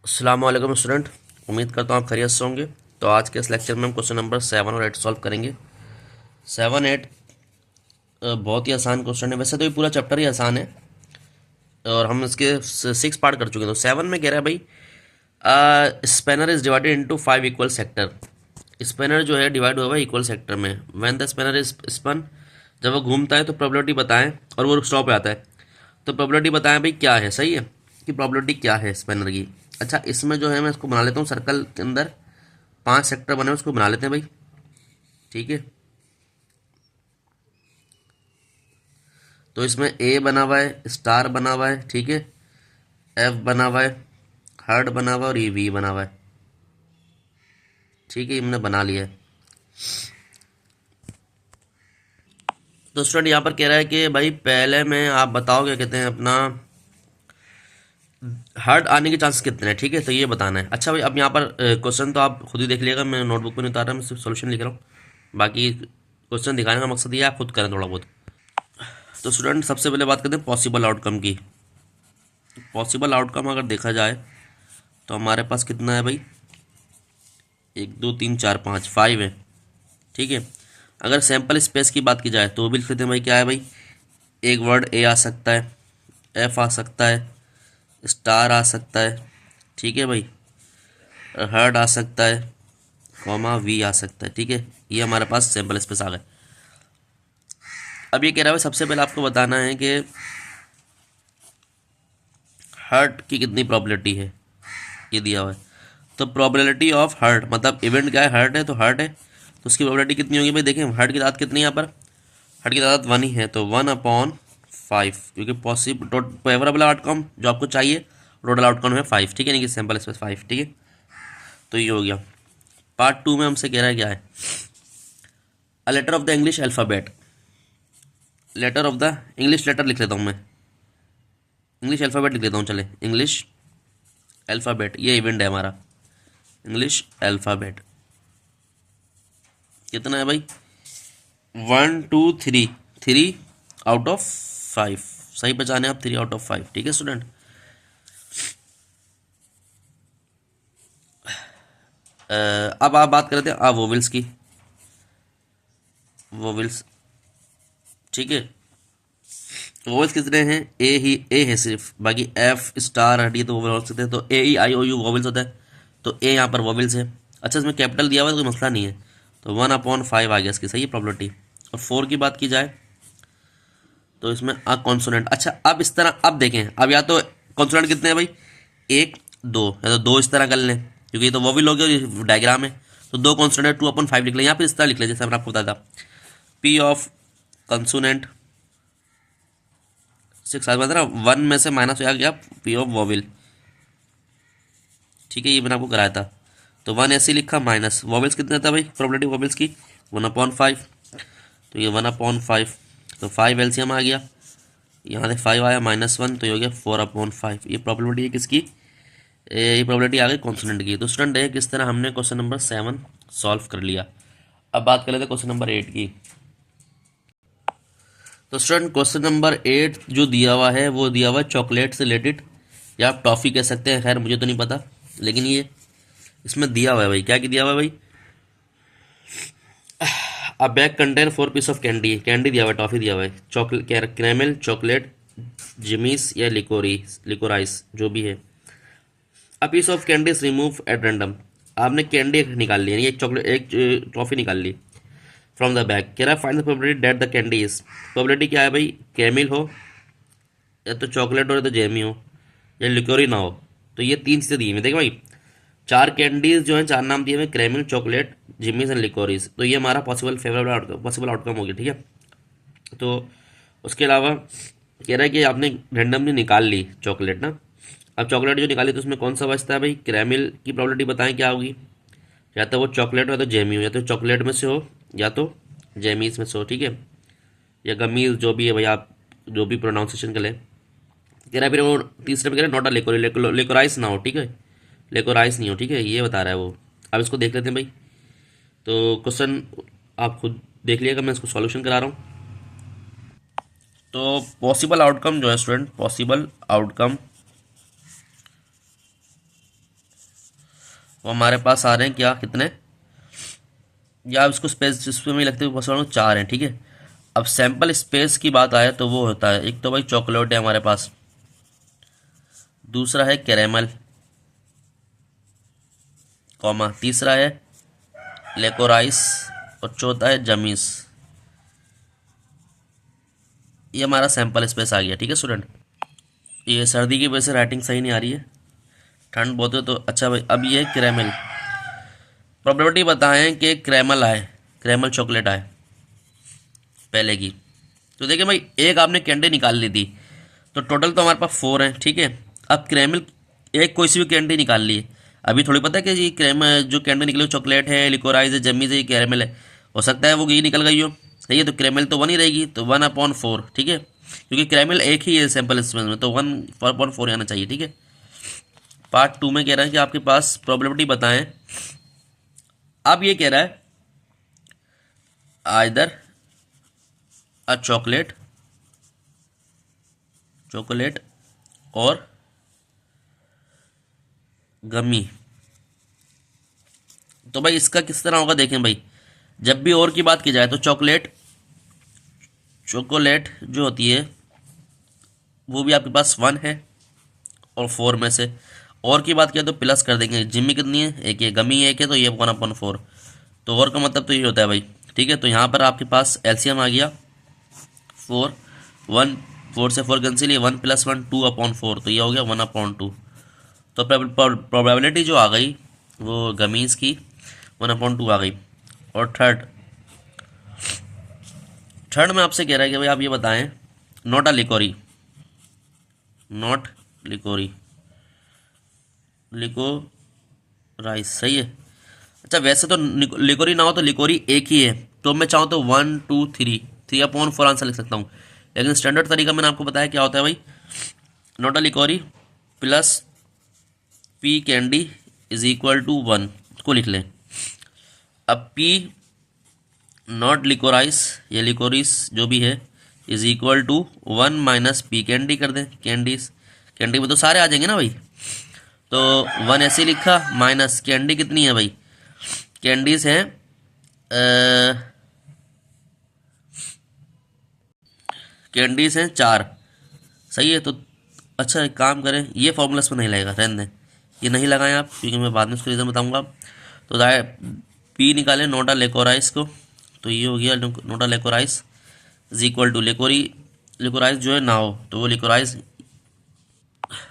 अस्सलाम वालेकुम स्टूडेंट। उम्मीद करता हूँ आप खैरियत से होंगे। तो आज के इस लेक्चर में हम क्वेश्चन नंबर 7 और 8 सॉल्व करेंगे। 7 8 बहुत ही आसान क्वेश्चन है, वैसे तो ये पूरा चैप्टर ही आसान है और हम इसके 6 पार्ट कर चुके हैं। तो 7 में कह रहा है भाई spanner is divided into 5 equal sector. Spanner जो है डिवाइड हुआ है इक्वल सेक्टर में। When the spanner is spun, जब वो घूमता है तो प्रोबेबिलिटी बताएं, और वो स्टॉप पे आता है तो प्रोबेबिलिटी बताएं भाई क्या है। सही है कि प्रोबेबिलिटी क्या है स्पेनर की। अच्छा, इसमें जो है मैं इसको बना लेता हूँ सर्कल के अंदर 5 सेक्टर बने हुए, उसको बना लेते हैं भाई। ठीक है, तो इसमें ए बना हुआ है, स्टार बना हुआ है, ठीक है, एफ बना हुआ है, हार्ट बना हुआ है और ये वी बना हुआ है। ठीक है, हमने बना लिया है। तो स्टूडेंट यहाँ पर कह रहा है कि भाई पहले में आप बताओ क्या कहते हैं अपना हार्ट आने के चांसेस कितने हैं। ठीक है, तो ये बताना है। अच्छा भाई, अब यहाँ पर क्वेश्चन तो आप खुद ही देख लीजिएगा, मैं नोटबुक में नहीं उतार रहा, मैं सिर्फ सोल्यूशन लिख रहा हूँ। बाकी क्वेश्चन दिखाने का मकसद ये है आप खुद करें थोड़ा बहुत। तो स्टूडेंट सबसे पहले बात करते हैं पॉसिबल आउटकम की। पॉसिबल आउटकम अगर देखा जाए तो हमारे पास कितना है भाई, 1 2 3 4 5 5 है। ठीक है, अगर सैंपल स्पेस की बात की जाए तो वो भी लिख लेते हैं भाई। क्या है भाई, एक वर्ड ए आ सकता है, एफ आ सकता है, स्टार आ सकता है, ठीक है भाई, हर्ड आ सकता है, कॉमा वी आ सकता है। ठीक है, ये हमारे पास सैंपल स्पेस आ गए। अब ये कह रहा है सबसे पहले आपको बताना है कि हर्ट की कितनी प्रोबेबिलिटी है, ये दिया हुआ है। तो प्रोबेबिलिटी ऑफ हर्ट मतलब इवेंट क्या है, हर्ट है तो हर्ट है, तो उसकी प्रोबेबिलिटी कितनी होगी भाई। देखें हर्ट की तादाद कितनी है यहाँ पर, हर्ट की तादाद 1 ही है, तो 1/5, क्योंकि पॉसिबल फेवरेबल आउटकम जो आपको चाहिए टोटल आउटकम है 5। ठीक है, नहीं कि सैंपल स्पेस 5। ठीक है, तो ये हो गया। पार्ट 2 में हमसे कह रहा है क्या है, a letter of the English alphabet. Letter of the English letter लिख लेता हूँ मैं, इंग्लिश अल्फ़ाबेट लिख लेता हूँ। चले, इंग्लिश अल्फ़ाबेट, ये इवेंट है हमारा। इंग्लिश अल्फ़ाबेट कितना है भाई, 1 2 3, 3/5। सही बचाने आप 3/5। ठीक है स्टूडेंट, अब आप बात करते हैं वोवेल्स की। वोवेल्स, ठीक है, वोवेल्स कितने हैं, ए है सिर्फ, बाकी एफ स्टार हटी तो वोवेल्स होते हैं, तो ए ई आई ओ यू वोवेल्स होता है, तो ए यहाँ पर वोवेल्स है। अच्छा, इसमें कैपिटल दिया हुआ है तो कोई मसला नहीं है, तो 1/5 आ गया इसकी। सही है प्रोबेबिलिटी। और 4 की बात की जाए तो इसमें कॉन्सोनेंट। अच्छा, अब इस तरह अब देखें, अब या तो कॉन्सोनेंट कितने हैं भाई, 1 2, या तो 2 इस तरह कर लें क्योंकि ये तो वोवेल हो गया, डायग्राम है, तो 2 कॉन्सोनेंट 2/5 लिख लें, या फिर इस तरह लिख लें जैसे मैंने आपको बताया था, पी ऑफ कंसोनेंट 6 आ गया, 1 में से माइनस हो गया पी ऑफ वोवेल। ठीक है, ये मैंने आपको कराया था, तो 1 ऐसे ही लिखा, माइनस वोवेल्स कितने था भाई, प्रोबेबिलिटी वोवेल्स की 1/5, तो ये 1/5, तो 5 एलसीएम आ गया, यहाँ से 5 आया, -1, तो ये हो गया 4/5। ये प्रॉबिलिटी है किसकी, ये प्रॉबिलिटी आ गई कॉन्सोनेंट की। तो स्टूडेंट है किस तरह हमने क्वेश्चन नंबर 7 सॉल्व कर लिया। अब बात कर लेते हैं क्वेश्चन नंबर 8 की। तो स्टूडेंट क्वेश्चन नंबर 8 जो दिया हुआ है वो दिया हुआ है चॉकलेट से रिलेटेड, या आप टॉफ़ी कह सकते हैं, खैर मुझे तो नहीं पता, लेकिन ये इसमें दिया हुआ है भाई। क्या दिया हुआ है भाई, अब bag contain 4 piece of candy, candy दिया हुआ है, टॉफ़ी दिया हुआ है, चॉकलेट, कैरेमल, चॉकलेट, जिमीस या लिकोराइस जो भी है। A piece of candy is remove at random, आपने कैंडी एक निकाल ली, यानी एक चॉकलेट एक टॉफ़ी निकाल ली फ्रॉम द बैग। कह रहा है find the probability that the candy is, probability क्या है भाई, कैमिल हो या तो चॉकलेट हो या तो जेमी हो या लिकोरी ना हो, तो ये 3 चीज़ें दी हुई देखिए भाई। 4 कैंडीज जो हैं, 4 नाम दिए हुए, कैरेमल, चॉकलेट, जिमीज एंड लिकोरीज, तो ये हमारा possible favourable outcome, possible outcome हो गया। ठीक है, तो उसके अलावा कह रहा है कि आपने रैंडमली निकाल ली चॉकलेट ना। अब चॉकलेट जो निकाली तो उसमें कौन सा बचता है भाई, कैरेमल की प्रोबेबिलिटी बताएं क्या होगी, या तो वो चॉकलेट हो या तो जेमी हो, या तो चॉकलेट में से हो या तो जेमीज में से हो। ठीक है, या गमीज जो भी है भाई, आप जो भी प्रोनाउंसिएशन कर लें। कह रहा है फिर वो तीसरे में कह रहा है नॉट अ लेकोराइस ना हो। ठीक है, लेकोराइस नहीं हो। ठीक है, ये बता रहा है वो। अब इसको देख लेते हैं भाई। तो क्वेश्चन आप खुद देख लिएगा, मैं इसको सॉल्यूशन करा रहा हूँ। तो पॉसिबल आउटकम जो है स्टूडेंट, पॉसिबल आउटकम तो हमारे पास आ रहे हैं क्या, कितने, या आप इसको स्पेस इसमें भी लगते हुए 4 हैं, ठीक है। अब सैंपल स्पेस की बात आए तो वो होता है, एक तो भाई चॉकलेट है हमारे पास, दूसरा है कैरेमल, कॉमा तीसरा है लेकोराइस, और चौथा है जमीस। ये हमारा सैंपल स्पेस आ गया, ठीक है स्टूडेंट। ये सर्दी की वजह से राइटिंग सही नहीं आ रही है, ठंड बहुत है तो अच्छा भाई। अब ये कैरेमल, प्रोबेबिलिटी बताएं कि कैरेमल आए, कैरेमल चॉकलेट आए पहले की। तो देखिए भाई, एक आपने कैंडी निकाल ली थी, तो टोटल तो हमारे पास 4 हैं, ठीक है। अब कैरेमल एक कोई सी भी कैंडी निकाल ली है, अभी थोड़ी पता है कि ये कैरेमल जो कैंडी निकली वो चॉकलेट है, लिकोराइज है, जमीज है, ये कैरेमल है, हो सकता है वो यही निकल गई हो, सही है। तो कैरेमल तो 1 ही रहेगी, तो 1/4, ठीक है, क्योंकि कैरेमल एक ही है सैंपल इसमें में, तो 1/4 आना चाहिए, ठीक है। पार्ट 2 में कह रहा है कि आपके पास प्रोबेबिलिटी बताएं। अब ये कह रहा है आइदर अ चॉकलेट और गमी। तो भाई इसका किस तरह होगा देखें भाई, जब भी और की बात की जाए तो चॉकलेट जो होती है वो भी आपके पास 1 है और 4 में से, और की बात किया तो प्लस कर देंगे, जिम्मी कितनी है, एक है, गमी एक है, तो ये 1/4, तो और का मतलब तो ये होता है भाई, ठीक है। तो यहाँ पर आपके पास एलसीएम आ गया 4, 1, 4 से 4 कैंसिल, ये 1 + 1 2/4, तो ये हो गया 1/2। तो प्रोबेबिलिटी जो आ गई वो गमीज की 1/2 आ गई। और थर्ड में आपसे कह रहा है कि भाई आप ये बताएं, नॉट लिकोरी लिकोराइस, सही है। अच्छा वैसे तो लिकोरी ना हो तो लिकोरी एक ही है, तो मैं चाहूँ तो 1 2 3/4 आंसर लिख सकता हूँ, लेकिन स्टैंडर्ड तरीका मैंने आपको बताया क्या होता है भाई, not a licorice plus P candy = 1 को लिख लें। अब पी नॉट लिकोराइस या लिकोरिस जो भी है = 1 - पी कैंडी कर दें, कैंडी में तो सारे आ जाएंगे ना भाई, तो 1 ऐसे ही लिखा, माइनस कैंडी कितनी है भाई, कैंडीज हैं कैंडीज हैं 4, सही है। तो अच्छा एक काम करें, ये फॉर्मूलास में नहीं लगेगा, रहने दें, ये नहीं लगाएं आप, क्योंकि मैं बाद में उसको रीज़न बताऊंगा। तो पी निकालें नोटा लेकोराइस को, तो ये हो गया नोटा लेकोराइस = लिकोराइस जो है ना हो, तो वो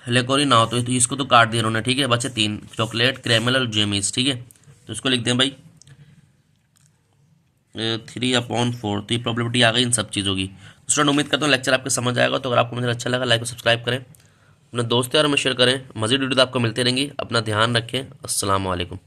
लेकोरी ना हो, तो इसको तो काट दिया उन्होंने, ठीक है, बचे 3, चॉकलेट, कैरेमल और जेमीज, ठीक है। तो इसको लिख दें भाई 3/4, तो ये प्रोबेबिलिटी आ गई इन सब चीज़ों की। तो स्टूडेंट उम्मीद करता हूँ लेक्चर आपको समझ आएगा, तो अगर आपको मुझे अच्छा लगा लाइक और सब्सक्राइब करें, अपने दोस्तों और में शेयर करें, मज़ीद वीडियो तो आपको मिलती रहेंगी। अपना ध्यान रखें, अस्सलाम वालेकुम।